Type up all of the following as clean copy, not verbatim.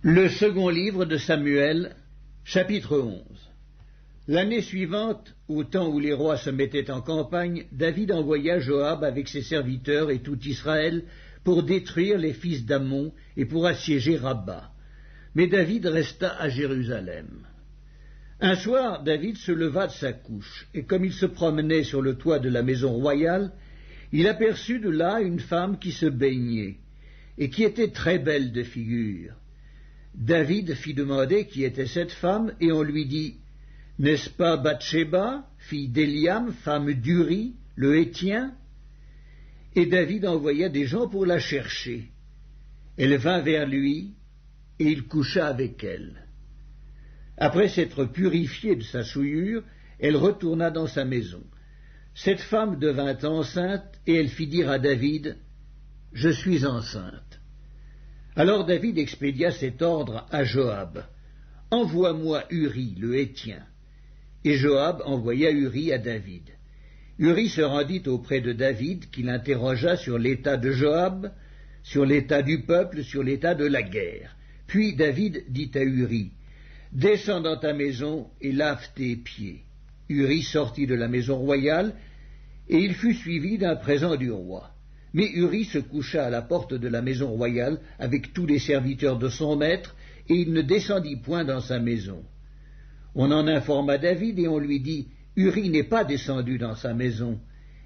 Le second livre de Samuel, chapitre 11. L'année suivante, au temps où les rois se mettaient en campagne, David envoya Joab avec ses serviteurs et tout Israël pour détruire les fils d'Ammon et pour assiéger Rabba. Mais David resta à Jérusalem. Un soir, David se leva de sa couche, et comme il se promenait sur le toit de la maison royale, il aperçut de là une femme qui se baignait, et qui était très belle de figure. David fit demander qui était cette femme, et on lui dit « N'est-ce pas Bathsheba, fille d'Éliam, femme d'Uri, le Héthien ?» Et David envoya des gens pour la chercher. Elle vint vers lui, et il coucha avec elle. Après s'être purifiée de sa souillure, elle retourna dans sa maison. Cette femme devint enceinte, et elle fit dire à David « Je suis enceinte. » Alors David expédia cet ordre à Joab. « Envoie-moi Uri, le Héthien. » Et Joab envoya Uri à David. Uri se rendit auprès de David, qui l'interrogea sur l'état de Joab, sur l'état du peuple, sur l'état de la guerre. Puis David dit à Uri, « Descends dans ta maison et lave tes pieds. » Uri sortit de la maison royale, et il fut suivi d'un présent du roi. Mais Uri se coucha à la porte de la maison royale avec tous les serviteurs de son maître, et il ne descendit point dans sa maison. On en informa David, et on lui dit, « Uri n'est pas descendu dans sa maison. »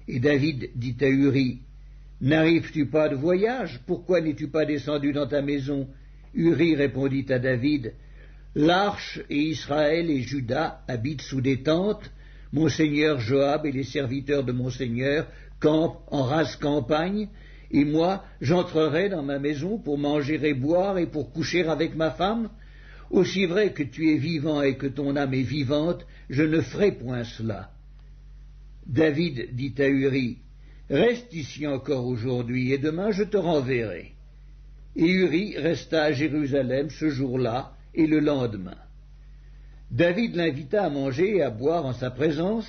Et David dit à Uri, « N'arrives-tu pas de voyage? Pourquoi n'es-tu pas descendu dans ta maison ?» Uri répondit à David, « L'arche et Israël et Juda habitent sous des tentes. Mon seigneur Joab et les serviteurs de mon seigneur campent en rase campagne, et moi j'entrerai dans ma maison pour manger et boire et pour coucher avec ma femme. Aussi vrai que tu es vivant et que ton âme est vivante, je ne ferai point cela. » David dit à Uri, « Reste ici encore aujourd'hui, et demain je te renverrai. » Et Uri resta à Jérusalem ce jour-là et le lendemain. David l'invita à manger et à boire en sa présence,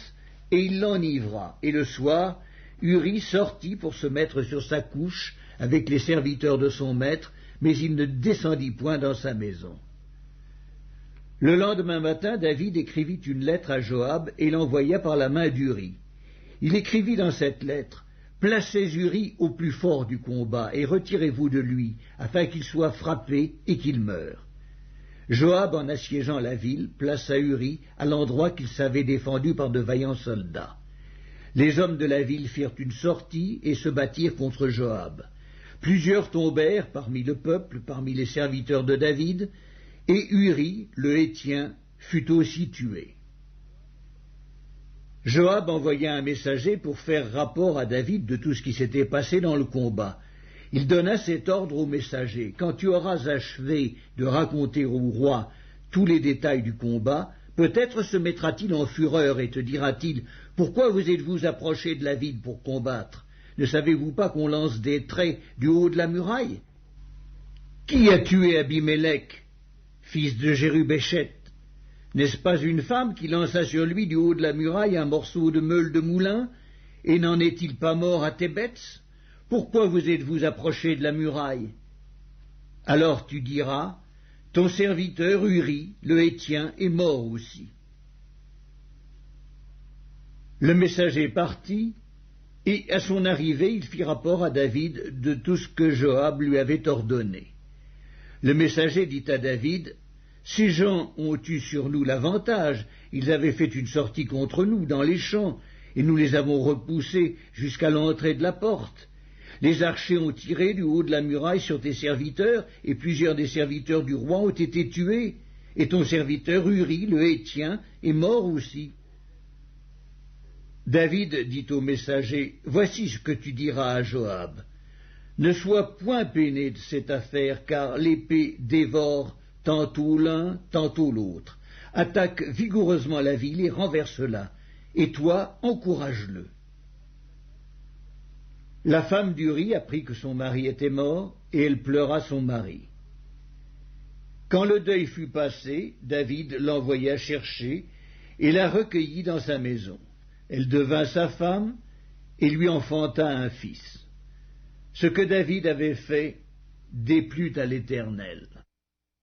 et il l'enivra. Et le soir, Uri sortit pour se mettre sur sa couche avec les serviteurs de son maître, mais il ne descendit point dans sa maison. Le lendemain matin, David écrivit une lettre à Joab et l'envoya par la main d'Uri. Il écrivit dans cette lettre, « Placez Uri au plus fort du combat et retirez-vous de lui, afin qu'il soit frappé et qu'il meure. » Joab, en assiégeant la ville, plaça Uri à l'endroit qu'il savait défendu par de vaillants soldats. Les hommes de la ville firent une sortie et se battirent contre Joab. Plusieurs tombèrent parmi le peuple, parmi les serviteurs de David, et Uri, le Héthien, fut aussi tué. Joab envoya un messager pour faire rapport à David de tout ce qui s'était passé dans le combat. Il donna cet ordre au messager, « Quand tu auras achevé de raconter au roi tous les détails du combat, peut-être se mettra-t-il en fureur et te dira-t-il, « Pourquoi vous êtes-vous approchés de la ville pour combattre? Ne savez-vous pas qu'on lance des traits du haut de la muraille? Qui a tué Abimélec, fils de Jérubéchet? N'est-ce pas une femme qui lança sur lui du haut de la muraille un morceau de meule de moulin? Et n'en est-il pas mort à Thébets? Pourquoi vous êtes-vous approchés de la muraille? » Alors tu diras, « Ton serviteur Uri, le Héthien, est mort aussi. » Le messager partit, et à son arrivée, il fit rapport à David de tout ce que Joab lui avait ordonné. Le messager dit à David, « Ces gens ont eu sur nous l'avantage, ils avaient fait une sortie contre nous dans les champs, et nous les avons repoussés jusqu'à l'entrée de la porte. Les archers ont tiré du haut de la muraille sur tes serviteurs, et plusieurs des serviteurs du roi ont été tués, et ton serviteur Uri, le Héthien, est mort aussi. » David dit au messager, « Voici ce que tu diras à Joab. Ne sois point peiné de cette affaire, car l'épée dévore tantôt l'un, tantôt l'autre. Attaque vigoureusement la ville et renverse-la, et toi, encourage-le. » La femme d'Uri apprit que son mari était mort, et elle pleura son mari. Quand le deuil fut passé, David l'envoya chercher, et la recueillit dans sa maison. Elle devint sa femme, et lui enfanta un fils. Ce que David avait fait déplut à l'Éternel.